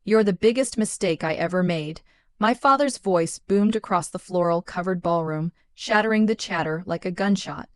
You're the biggest mistake I ever made." My father's voice boomed across the floral-covered ballroom, shattering the chatter like a gunshot.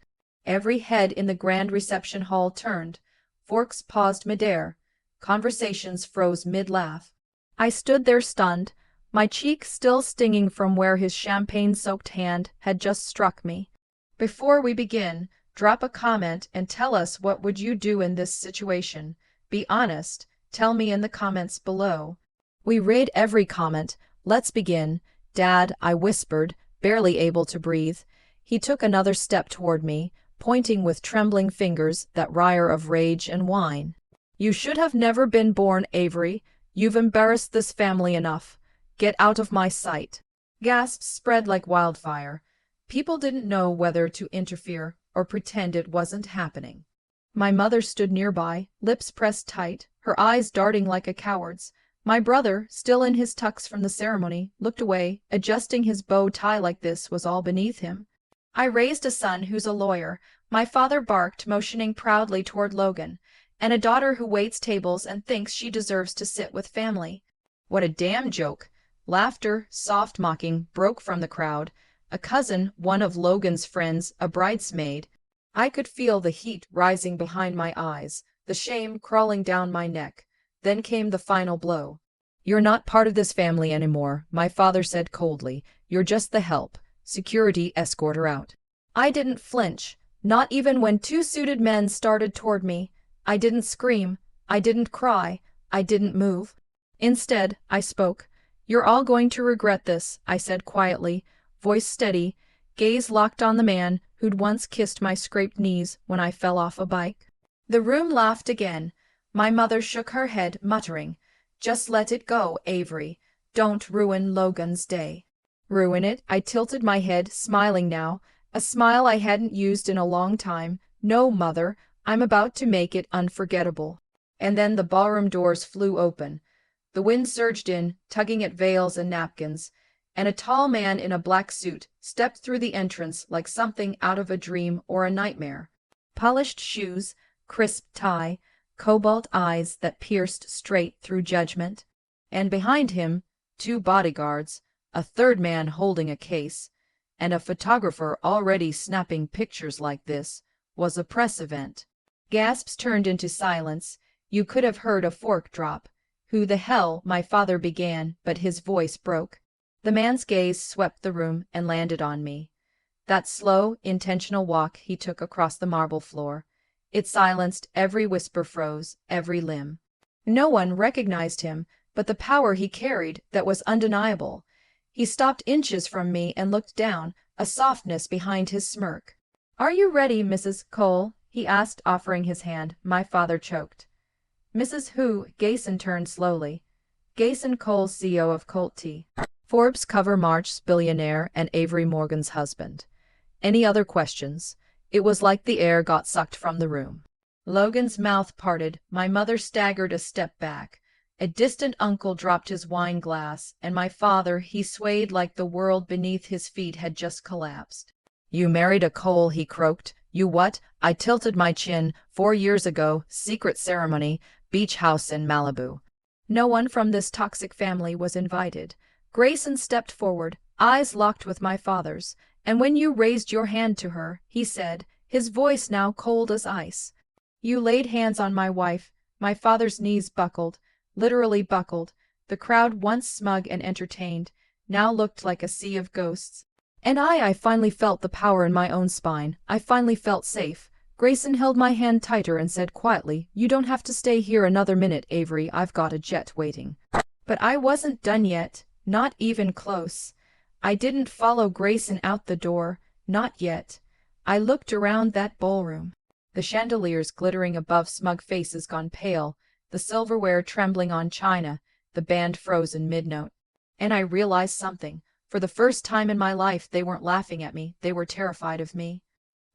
Every head in the grand reception hall turned. Forks paused midair. Conversations froze mid-laugh. I stood there stunned, my cheek still stinging from where his champagne-soaked hand had just struck me. "Before we begin, drop a comment and tell us what would you do in this situation. Be honest, tell me in the comments below." We read every comment. "Let's begin, Dad," I whispered, barely able to breathe. He took another step toward me, pointing with trembling fingers, that wryer of rage and wine. "You should have never been born, Avery. You've embarrassed this family enough. Get out of my sight." Gasps spread like wildfire. People didn't know whether to interfere or pretend it wasn't happening. My mother stood nearby, lips pressed tight, her eyes darting like a coward's. My brother, still in his tux from the ceremony, looked away. Adjusting his bow tie like this was all beneath him. "I raised a son who's a lawyer," my father barked, motioning proudly toward Logan, "and a daughter who waits tables and thinks she deserves to sit with family." "What a damn joke!" Laughter, soft mocking, broke from the crowd. A cousin, one of Logan's friends, a bridesmaid. I could feel the heat rising behind my eyes, the shame crawling down my neck. Then came the final blow. "You're not part of this family anymore," my father said coldly. "You're just the help. Security, escort her out." I didn't flinch, not even when two suited men started toward me. I didn't scream. I didn't cry. I didn't move. Instead, I spoke. "You're all going to regret this," I said quietly, voice steady, gaze locked on the man who'd once kissed my scraped knees when I fell off a bike. The room laughed again. My mother shook her head, muttering, "Just let it go, Avery. Don't ruin Logan's day." "Ruin it?" I tilted my head, smiling now, a smile I hadn't used in a long time. "No, Mother, I'm about to make it unforgettable." And then the ballroom doors flew open. The wind surged in, tugging at veils and napkins, and a tall man in a black suit stepped through the entrance like something out of a dream or a nightmare. Polished shoes, crisp tie, cobalt eyes that pierced straight through judgment. And behind him, two bodyguards, a third man holding a case, and a photographer already snapping pictures like this was a press event. Gasps turned into silence. You could have heard a fork drop. "Who the hell?" my father began, but his voice broke. The man's gaze swept the room and landed on me. That slow, intentional walk he took across the marble floor. It silenced every whisper, froze every limb. No one recognized him, but the power he carried that was undeniable. He stopped inches from me and looked down, a softness behind his smirk. "Are you ready, Mrs. Cole?" he asked, offering his hand. My father choked. "Mrs. who?" Gayson turned slowly. "Gayson Cole, CEO of Colt Tea. Forbes cover March's billionaire and Avery Morgan's husband." Any other questions? It was like the air got sucked from the room. Logan's mouth parted, my mother staggered a step back. A distant uncle dropped his wine glass, and my father, he swayed like the world beneath his feet had just collapsed. "You married a Cole," he croaked. "You what?" I tilted my chin. 4 years ago, secret ceremony, beach house in Malibu. No one from this toxic family was invited. Grayson stepped forward, eyes locked with my father's. "And when you raised your hand to her," he said, his voice now cold as ice, "you laid hands on my wife." My father's knees buckled. Literally buckled. The crowd, once smug and entertained, now looked like a sea of ghosts. And I finally felt the power in my own spine. I finally felt safe. Grayson held my hand tighter and said quietly, "You don't have to stay here another minute, Avery. I've got a jet waiting." But I wasn't done yet, not even close. I didn't follow Grayson out the door, not yet. I looked around that ballroom. The chandeliers glittering above smug faces gone pale, the silverware trembling on china, the band frozen mid-note. And I realized something. For the first time in my life, they weren't laughing at me, they were terrified of me.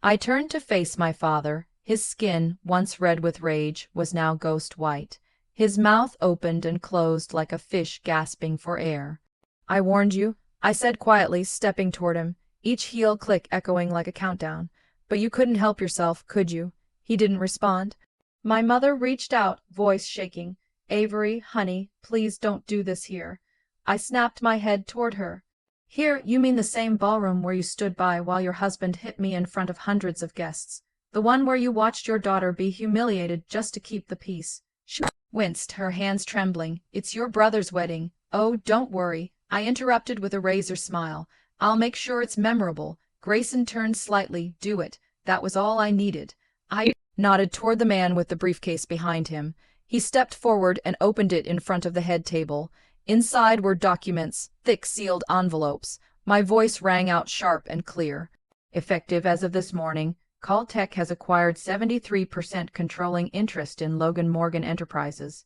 I turned to face my father. His skin, once red with rage, was now ghost white. His mouth opened and closed like a fish gasping for air. "I warned you," I said quietly, stepping toward him, each heel click echoing like a countdown. "But you couldn't help yourself, could you?" He didn't respond. My mother reached out, voice shaking. Avery, honey, please don't do this here. I snapped my head toward her. Here, you mean the same ballroom where you stood by while your husband hit me in front of hundreds of guests. The one where you watched your daughter be humiliated just to keep the peace. She winced, her hands trembling. It's your brother's wedding. Oh, don't worry, I interrupted with a razor smile. I'll make sure it's memorable. Grayson turned slightly. Do it. That was all I needed. I nodded toward the man with the briefcase behind him. He stepped forward and opened it in front of the head table. Inside were documents, thick sealed envelopes. My voice rang out sharp and clear. Effective as of this morning, Caltech has acquired 73% controlling interest in Logan Morgan Enterprises.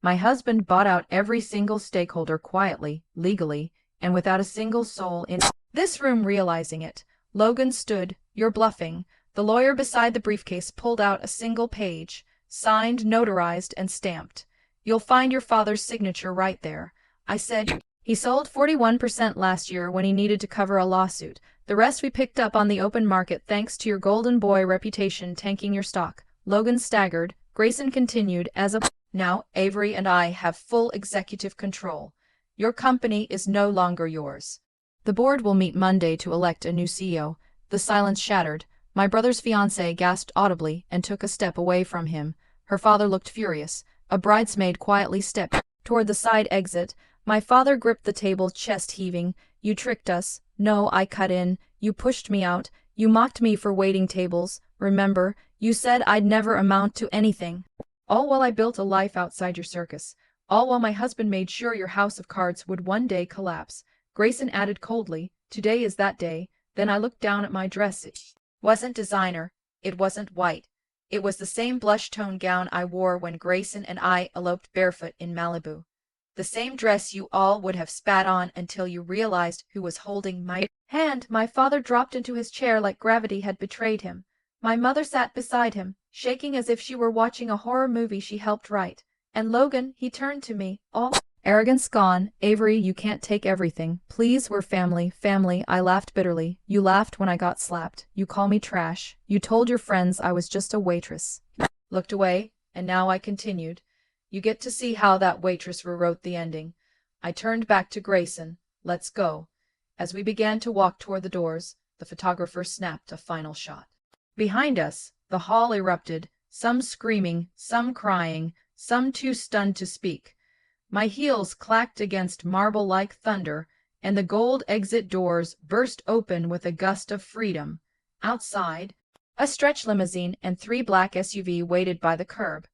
My husband bought out every single stakeholder quietly, legally, and without a single soul in this room realizing it. Logan stood. You're bluffing. The lawyer beside the briefcase pulled out a single page, signed, notarized, and stamped. You'll find your father's signature right there. I said, he sold 41% last year when he needed to cover a lawsuit. The rest we picked up on the open market thanks to your golden boy reputation tanking your stock. Logan staggered. Grayson continued, now, Avery and I have full executive control. Your company is no longer yours. The board will meet Monday to elect a new CEO. The silence shattered. My brother's fiancée gasped audibly and took a step away from him. Her father looked furious. A bridesmaid quietly stepped toward the side exit. My father gripped the table, chest heaving. You tricked us. No, I cut in. You pushed me out. You mocked me for waiting tables. Remember, you said I'd never amount to anything. All while I built a life outside your circus. All while my husband made sure your house of cards would one day collapse. Grayson added coldly, today is that day. Then I looked down at my dress. It wasn't designer. It wasn't white. It was the same blush-tone gown I wore when Grayson and I eloped barefoot in Malibu. The same dress you all would have spat on until you realized who was holding my hand. My father dropped into his chair like gravity had betrayed him. My mother sat beside him, shaking as if she were watching a horror movie she helped write. And Logan, he turned to me, all arrogance gone. Avery, you can't take everything. Please, we're family. Family. I laughed bitterly. You laughed when I got slapped. You call me trash. You told your friends I was just a waitress. Looked away, and now I continued. You get to see how that waitress rewrote the ending. I turned back to Grayson. Let's go. As we began to walk toward the doors, the photographer snapped a final shot. Behind us, the hall erupted, some screaming, some crying, some too stunned to speak. My heels clacked against marble like thunder, and the gold exit doors burst open with a gust of freedom. Outside, a stretch limousine and 3 black SUVs waited by the curb.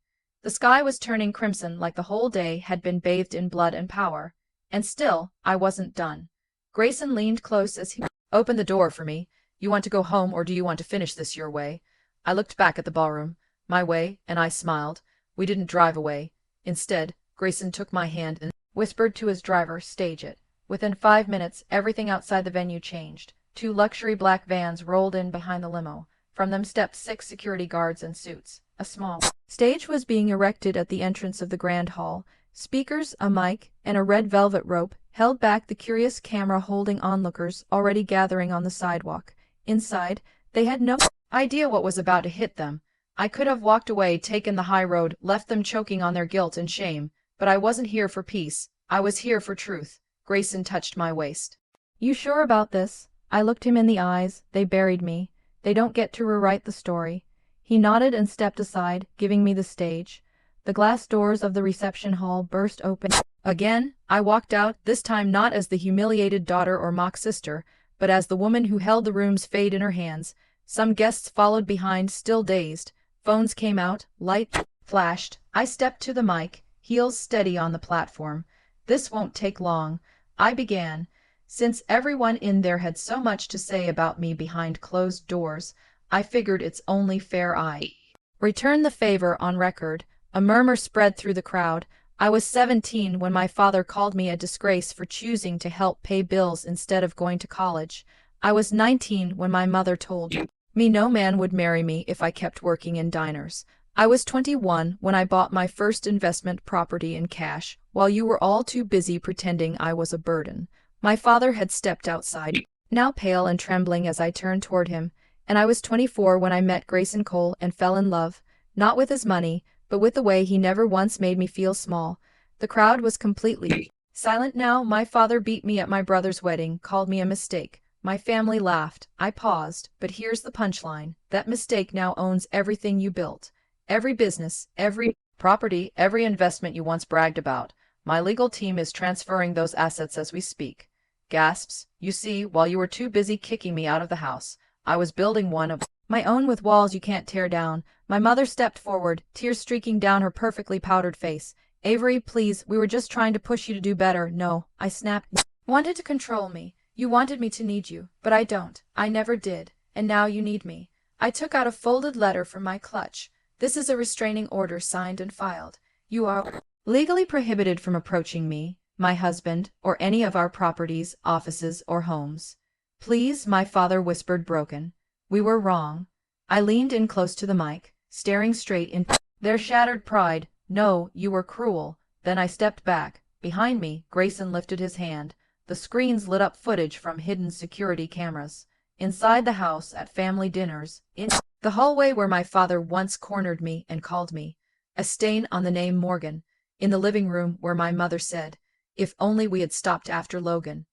The sky was turning crimson like the whole day had been bathed in blood and power. And still, I wasn't done. Grayson leaned close as he opened the door for me. You want to go home or do you want to finish this your way? I looked back at the ballroom. My way, and I smiled. We didn't drive away. Instead, Grayson took my hand and whispered to his driver, stage it. Within 5 minutes, everything outside the venue changed. 2 luxury black vans rolled in behind the limo. From them stepped 6 security guards in suits. A small stage was being erected at the entrance of the grand hall. Speakers, a mic, and a red velvet rope held back the curious camera-holding onlookers already gathering on the sidewalk. Inside, they had no idea what was about to hit them. I could have walked away, taken the high road, left them choking on their guilt and shame, but I wasn't here for peace. I was here for truth. Grayson touched my waist. You sure about this? I looked him in the eyes. They buried me. They don't get to rewrite the story. He nodded and stepped aside, giving me the stage. The glass doors of the reception hall burst open. Again, I walked out, this time not as the humiliated daughter or mock sister, but as the woman who held the room's fate in her hands. Some guests followed behind, still dazed. Phones came out, light flashed. I stepped to the mic, heels steady on the platform. This won't take long, I began. Since everyone in there had so much to say about me behind closed doors, I figured it's only fair I return the favor on record. A murmur spread through the crowd. I was 17 when my father called me a disgrace for choosing to help pay bills instead of going to college. I was 19 when my mother told me no man would marry me if I kept working in diners. I was 21 when I bought my first investment property in cash, while you were all too busy pretending I was a burden. My father had stepped outside, now pale and trembling as I turned toward him. And I was 24 when I met Grayson Cole and fell in love, not with his money, but with the way he never once made me feel small. The crowd was completely silent now. My father beat me at my brother's wedding, called me a mistake. My family laughed. I paused, but here's the punchline. That mistake now owns everything you built. Every business, every property, every investment you once bragged about. My legal team is transferring those assets as we speak. Gasps. You see, while you were too busy kicking me out of the house, I was building one of my own with walls you can't tear down. My mother stepped forward, tears streaking down her perfectly powdered face. Avery, please, we were just trying to push you to do better. No, I snapped. Wanted to control me. You wanted me to need you, but I don't. I never did. And now you need me. I took out a folded letter from my clutch. This is a restraining order signed and filed. You are legally prohibited from approaching me, my husband, or any of our properties, offices, or homes. Please, my father whispered broken. We were wrong. I leaned in close to the mic, staring straight into their shattered pride. No, you were cruel. Then I stepped back. Behind me, Grayson lifted his hand. The screens lit up footage from hidden security cameras. Inside the house, at family dinners, in the hallway where my father once cornered me and called me a stain on the name Morgan. In the living room where my mother said, if only we had stopped after Logan.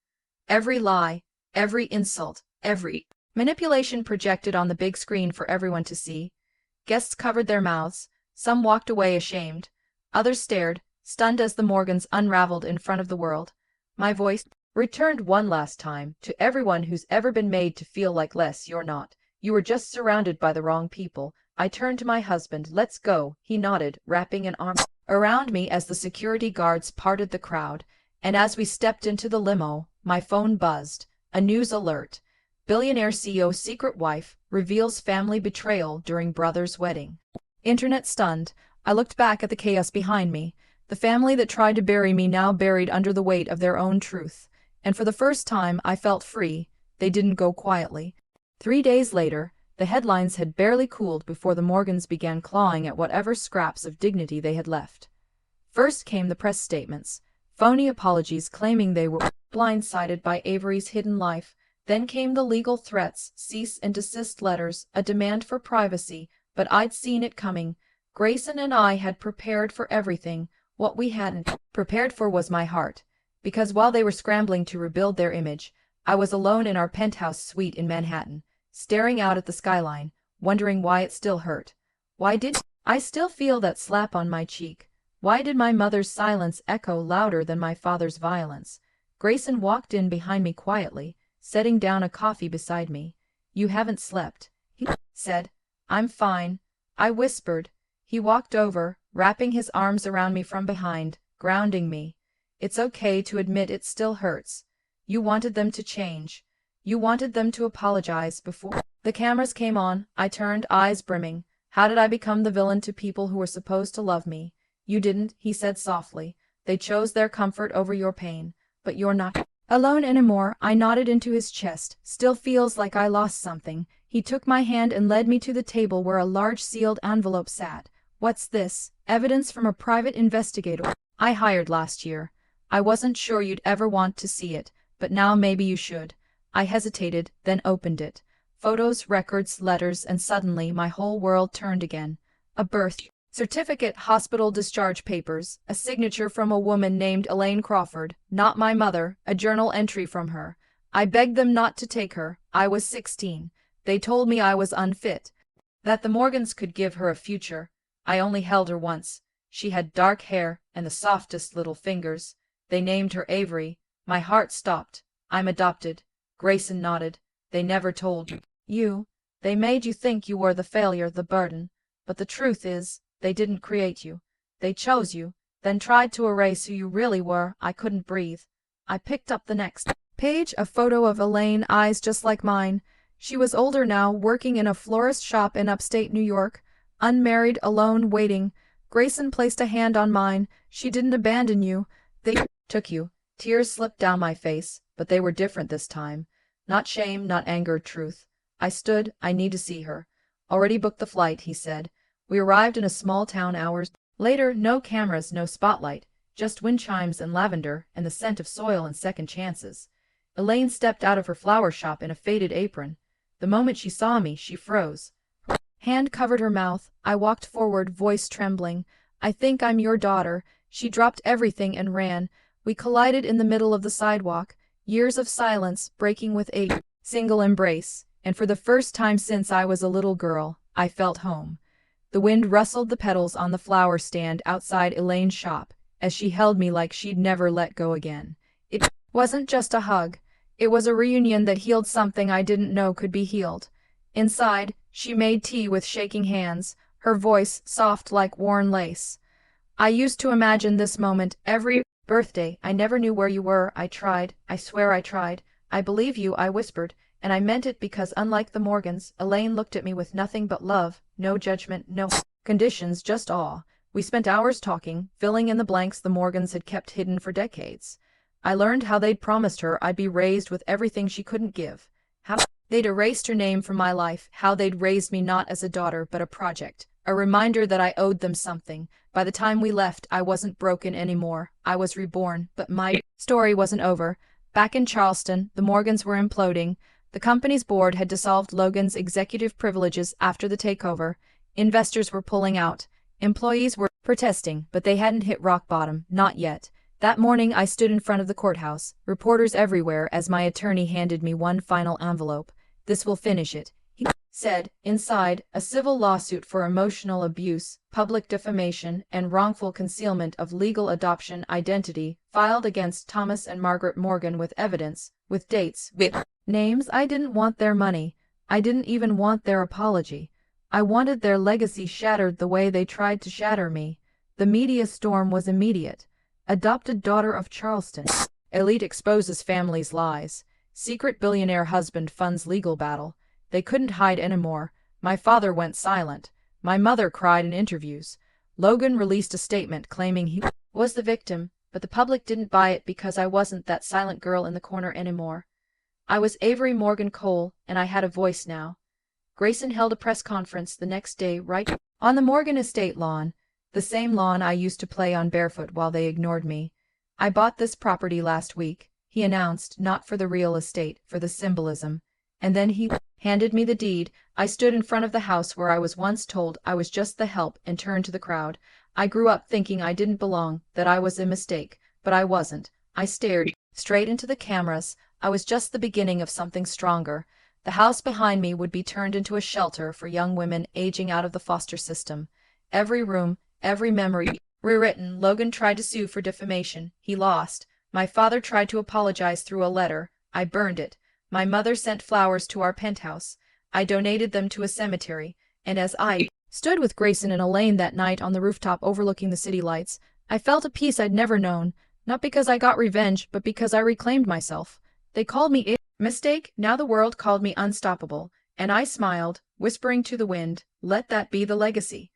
Every lie, every insult, every manipulation projected on the big screen for everyone to see. Guests covered their mouths. Some walked away ashamed. Others stared, stunned as the Morgans unraveled in front of the world. My voice returned one last time to everyone who's ever been made to feel like less you're not. You were just surrounded by the wrong people. I turned to my husband. Let's go. He nodded, wrapping an arm around me as the security guards parted the crowd. And as we stepped into the limo, my phone buzzed. A news alert. Billionaire CEO secret wife reveals family betrayal during brother's wedding. Internet stunned. I looked back at the chaos behind me. The family that tried to bury me now buried under the weight of their own truth. And for the first time, I felt free. They didn't go quietly. 3 days later, the headlines had barely cooled before the Morgans began clawing at whatever scraps of dignity they had left. First came the press statements, phony apologies claiming they were blindsided by Avery's hidden life. Then came the legal threats, cease and desist letters, a demand for privacy, but I'd seen it coming. Grayson and I had prepared for everything. What we hadn't prepared for was my heart. Because while they were scrambling to rebuild their image, I was alone in our penthouse suite in Manhattan, staring out at the skyline, wondering why it still hurt. Why did I still feel that slap on my cheek? Why did my mother's silence echo louder than my father's violence? Grayson walked in behind me quietly, setting down a coffee beside me. You haven't slept, he said. I'm fine, I whispered. He walked over, wrapping his arms around me from behind, grounding me. It's okay to admit it still hurts. You wanted them to change. You wanted them to apologize before the cameras came on. I turned, eyes brimming. How did I become the villain to people who were supposed to love me? You didn't, he said softly. They chose their comfort over your pain. But you're not alone anymore. I nodded into his chest. Still feels like I lost something. He took my hand and led me to the table where a large sealed envelope sat. What's this? Evidence from a private investigator I hired last year. I wasn't sure you'd ever want to see it, but now maybe you should. I hesitated, then opened it. Photos, records, letters, and suddenly my whole world turned again. A birth certificate, hospital discharge papers, a signature from a woman named Elaine Crawford, not my mother, a journal entry from her. I begged them not to take her. I was 16. They told me I was unfit, that the Morgans could give her a future. I only held her once. She had dark hair and the softest little fingers. They named her Avery. My heart stopped. I'm adopted. Grayson nodded. They never told you. They made you think you were the failure, the burden. But the truth is, they didn't create you. They chose you, then tried to erase who you really were. I couldn't breathe. I picked up the next page, a photo of Elaine, eyes just like mine. She was older now, working in a florist shop in upstate New York. Unmarried, alone, waiting. Grayson placed a hand on mine. She didn't abandon you. They took you. Tears slipped down my face, but they were different this time. Not shame, not anger, truth. I stood. I need to see her. Already booked the flight, he said. We arrived in a small town hours later. No cameras, no spotlight, just wind chimes and lavender and the scent of soil and second chances. Elaine stepped out of her flower shop in a faded apron. The moment she saw me, she froze. Hand covered her mouth. I walked forward, voice trembling. I think I'm your daughter. She dropped everything and ran. We collided in the middle of the sidewalk. Years of silence breaking with a single embrace. And for the first time since I was a little girl, I felt home. The wind rustled the petals on the flower stand outside Elaine's shop as she held me like she'd never let go again. It wasn't just a hug. It was a reunion that healed something I didn't know could be healed. Inside, she made tea with shaking hands, her voice soft like worn lace. I used to imagine this moment every birthday. I never knew where you were. I tried. I swear I tried. I believe you, I whispered, and I meant it because unlike the Morgans, Elaine looked at me with nothing but love, no judgment, no conditions, just awe. We spent hours talking, filling in the blanks the Morgans had kept hidden for decades. I learned how they'd promised her I'd be raised with everything she couldn't give. How they'd erased her name from my life, how they'd raised me not as a daughter but a project, a reminder that I owed them something. By the time we left, I wasn't broken anymore. I was reborn, but my story wasn't over. Back in Charleston, the Morgans were imploding. The company's board had dissolved Logan's executive privileges after the takeover. Investors were pulling out. Employees were protesting, but they hadn't hit rock bottom, not yet. That morning I stood in front of the courthouse, reporters everywhere as my attorney handed me one final envelope. "This will finish it," he said. Inside, a civil lawsuit for emotional abuse, public defamation, and wrongful concealment of legal adoption identity, filed against Thomas and Margaret Morgan with evidence, with dates, with names. I didn't want their money. I didn't even want their apology. I wanted their legacy shattered the way they tried to shatter me. The media storm was immediate. Adopted daughter of Charleston. Elite exposes family's lies. Secret billionaire husband funds legal battle. They couldn't hide anymore. My father went silent. My mother cried in interviews. Logan released a statement claiming he was the victim, but the public didn't buy it because I wasn't that silent girl in the corner anymore. I was Avery Morgan Cole, and I had a voice now. Grayson held a press conference the next day right on the Morgan estate lawn, the same lawn I used to play on barefoot while they ignored me. "I bought this property last week," he announced, "not for the real estate, for the symbolism." And then he handed me the deed. I stood in front of the house where I was once told I was just the help and turned to the crowd. I grew up thinking I didn't belong, that I was a mistake, but I wasn't. I stared straight into the cameras. I was just the beginning of something stronger. The house behind me would be turned into a shelter for young women aging out of the foster system. Every room, every memory rewritten. Logan tried to sue for defamation. He lost. My father tried to apologize through a letter. I burned it. My mother sent flowers to our penthouse. I donated them to a cemetery. And as I stood with Grayson and Elaine that night on the rooftop overlooking the city lights, I felt a peace I'd never known. Not because I got revenge, but because I reclaimed myself. They called me a mistake. Now the world called me unstoppable. And I smiled, whispering to the wind, "Let that be the legacy."